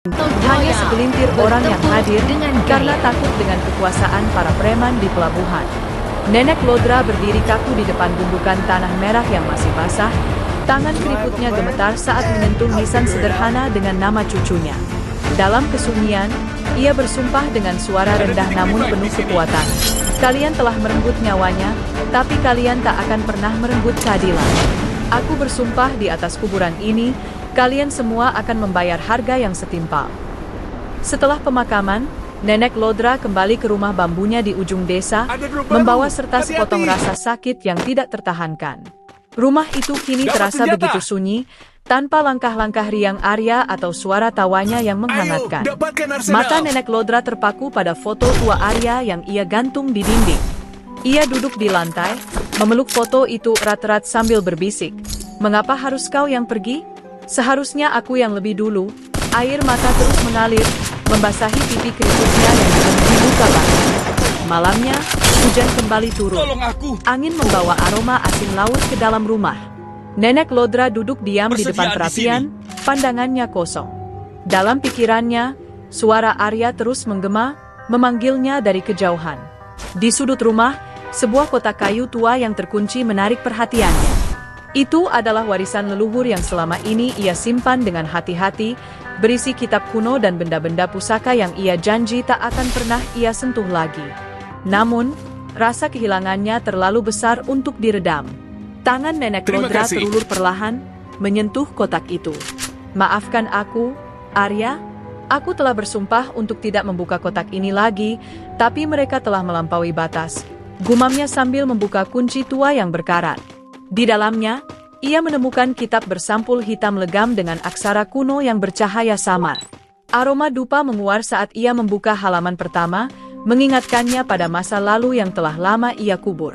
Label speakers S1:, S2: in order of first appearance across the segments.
S1: Hanya segelintir orang yang hadir karena takut dengan kekuasaan para preman di pelabuhan. Nenek Lodra berdiri kaku di depan gundukan tanah merah yang masih basah. Tangan keriputnya gemetar saat menyentuh nisan sederhana dengan nama cucunya. Dalam kesunyian, ia bersumpah dengan suara rendah namun penuh kekuatan. Kalian telah merenggut nyawanya, tapi kalian tak akan pernah merenggut keadilan. Aku bersumpah di atas kuburan ini, kalian semua akan membayar harga yang setimpal. Setelah pemakaman, Nenek Lodra kembali ke rumah bambunya di ujung desa, membawa serta sepotong rasa sakit yang tidak tertahankan. Rumah itu kini terasa begitu sunyi, tanpa langkah-langkah riang Arya atau suara tawanya yang menghangatkan. Mata Nenek Lodra terpaku pada foto tua Arya yang ia gantung di dinding. Ia duduk di lantai, memeluk foto itu erat-erat sambil berbisik. "Mengapa harus kau yang pergi? Seharusnya aku yang lebih dulu." Air mata terus mengalir, membasahi pipi keriputnya yang dipenuhi luka bakar. Malamnya, hujan kembali turun. Angin membawa aroma asin laut ke dalam rumah. Nenek Lodra duduk diam di depan perapian, pandangannya kosong. Dalam pikirannya, suara Arya terus menggema, memanggilnya dari kejauhan. Di sudut rumah, sebuah kotak kayu tua yang terkunci menarik perhatiannya. Itu adalah warisan leluhur yang selama ini ia simpan dengan hati-hati, berisi kitab kuno dan benda-benda pusaka yang ia janji tak akan pernah ia sentuh lagi. Namun, rasa kehilangannya terlalu besar untuk diredam. Tangan Nenek Lodra terulur perlahan, menyentuh kotak itu. "Maafkan aku, Arya. Aku telah bersumpah untuk tidak membuka kotak ini lagi, tapi mereka telah melampaui batas," gumamnya sambil membuka kunci tua yang berkarat. Di dalamnya, ia menemukan kitab bersampul hitam legam dengan aksara kuno yang bercahaya samar. Aroma dupa menguar saat ia membuka halaman pertama, mengingatkannya pada masa lalu yang telah lama ia kubur.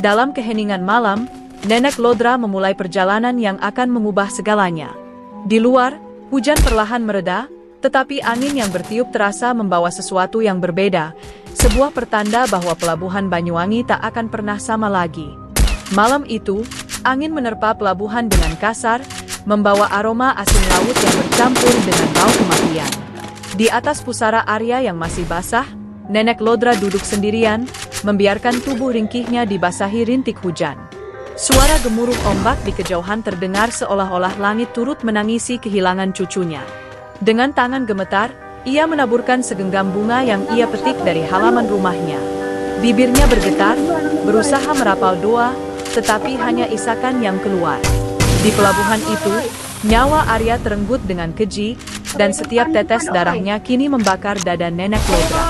S1: Dalam keheningan malam, Nenek Lodra memulai perjalanan yang akan mengubah segalanya. Di luar, hujan perlahan mereda, tetapi angin yang bertiup terasa membawa sesuatu yang berbeda, sebuah pertanda bahwa pelabuhan Banyuwangi tak akan pernah sama lagi. Malam itu, angin menerpa pelabuhan dengan kasar, membawa aroma asin laut yang bercampur dengan bau kematian. Di atas pusara Arya yang masih basah, Nenek Lodra duduk sendirian, membiarkan tubuh ringkihnya dibasahi rintik hujan. Suara gemuruh ombak di kejauhan terdengar seolah-olah langit turut menangisi kehilangan cucunya. Dengan tangan gemetar, ia menaburkan segenggam bunga yang ia petik dari halaman rumahnya. Bibirnya bergetar, berusaha merapal doa, tetapi hanya isakan yang keluar. Di pelabuhan itu, nyawa Arya terenggut dengan keji, dan setiap tetes darahnya kini membakar dada Nenek Lodra.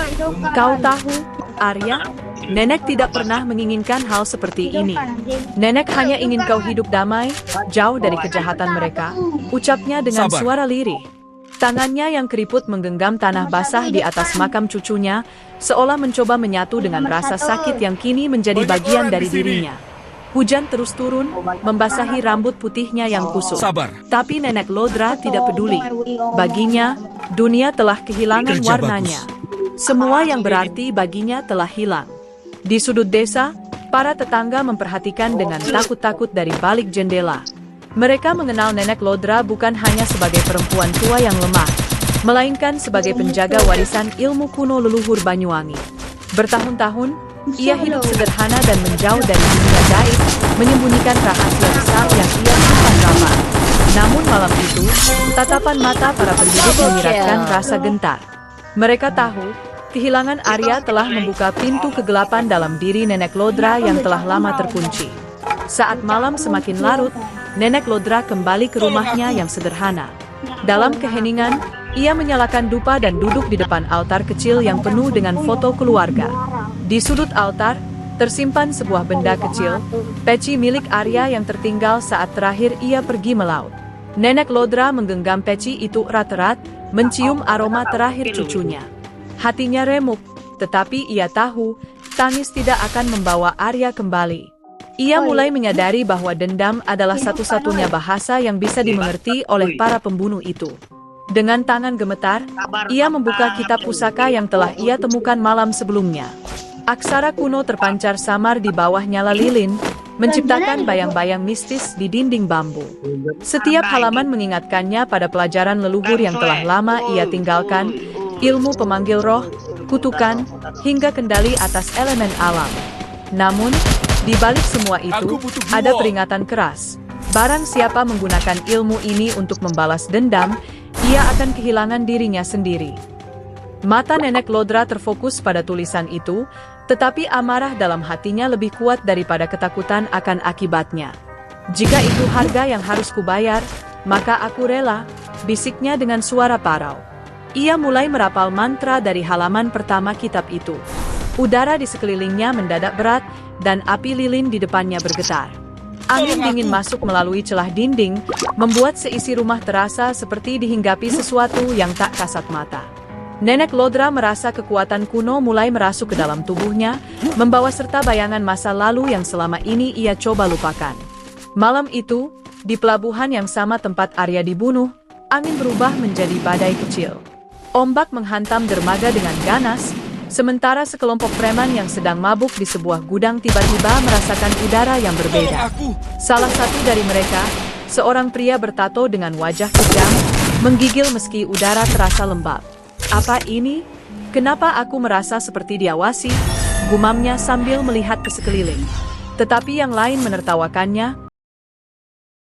S1: "Kau tahu, Arya, Nenek tidak pernah menginginkan hal seperti ini. Nenek hanya ingin kau hidup damai, jauh dari kejahatan mereka," ucapnya dengan suara lirih. Tangannya yang keriput menggenggam tanah basah di atas makam cucunya, seolah mencoba menyatu dengan rasa sakit yang kini menjadi bagian dari dirinya. Hujan terus turun, membasahi rambut putihnya yang kusut. Tapi Nenek Lodra tidak peduli. Baginya, dunia telah kehilangan warnanya. Semua yang berarti baginya telah hilang. Di sudut desa, para tetangga memperhatikan dengan takut-takut dari balik jendela. Mereka mengenal Nenek Lodra bukan hanya sebagai perempuan tua yang lemah, melainkan sebagai penjaga warisan ilmu kuno leluhur Banyuwangi. Bertahun-tahun, ia hidup sederhana dan menjauh dari dunia gaib, menyembunyikan rahasia besar yang ia simpan rapat. Namun malam itu, tatapan mata para penduduk menyiratkan rasa gentar. Mereka tahu, kehilangan Arya telah membuka pintu kegelapan dalam diri Nenek Lodra yang telah lama terkunci. Saat malam semakin larut, Nenek Lodra kembali ke rumahnya yang sederhana. Dalam keheningan, ia menyalakan dupa dan duduk di depan altar kecil yang penuh dengan foto keluarga. Di sudut altar, tersimpan sebuah benda kecil, peci milik Arya yang tertinggal saat terakhir ia pergi melaut. Nenek Lodra menggenggam peci itu erat-erat, mencium aroma terakhir cucunya. Hatinya remuk, tetapi ia tahu, tangis tidak akan membawa Arya kembali. Ia mulai menyadari bahwa dendam adalah satu-satunya bahasa yang bisa dimengerti oleh para pembunuh itu. Dengan tangan gemetar, ia membuka kitab pusaka yang telah ia temukan malam sebelumnya. Aksara kuno terpancar samar di bawah nyala lilin, menciptakan bayang-bayang mistis di dinding bambu. Setiap halaman mengingatkannya pada pelajaran leluhur yang telah lama ia tinggalkan, ilmu pemanggil roh, kutukan, hingga kendali atas elemen alam. Namun, di balik semua itu, ada peringatan keras. Barang siapa menggunakan ilmu ini untuk membalas dendam, ia akan kehilangan dirinya sendiri. Mata Nenek Lodra terfokus pada tulisan itu, tetapi amarah dalam hatinya lebih kuat daripada ketakutan akan akibatnya. "Jika itu harga yang harus kubayar, maka aku rela," bisiknya dengan suara parau. Ia mulai merapal mantra dari halaman pertama kitab itu. Udara di sekelilingnya mendadak berat, dan api lilin di depannya bergetar. Angin dingin masuk melalui celah dinding, membuat seisi rumah terasa seperti dihinggapi sesuatu yang tak kasat mata. Nenek Lodra merasa kekuatan kuno mulai merasuk ke dalam tubuhnya, membawa serta bayangan masa lalu yang selama ini ia coba lupakan. Malam itu, di pelabuhan yang sama tempat Arya dibunuh, angin berubah menjadi badai kecil. Ombak menghantam dermaga dengan ganas, sementara sekelompok preman yang sedang mabuk di sebuah gudang tiba-tiba merasakan udara yang berbeda. Salah satu dari mereka, seorang pria bertato dengan wajah kejam, menggigil meski udara terasa lembab. "Apa ini? Kenapa aku merasa seperti diawasi?" gumamnya sambil melihat ke sekeliling. Tetapi yang lain menertawakannya,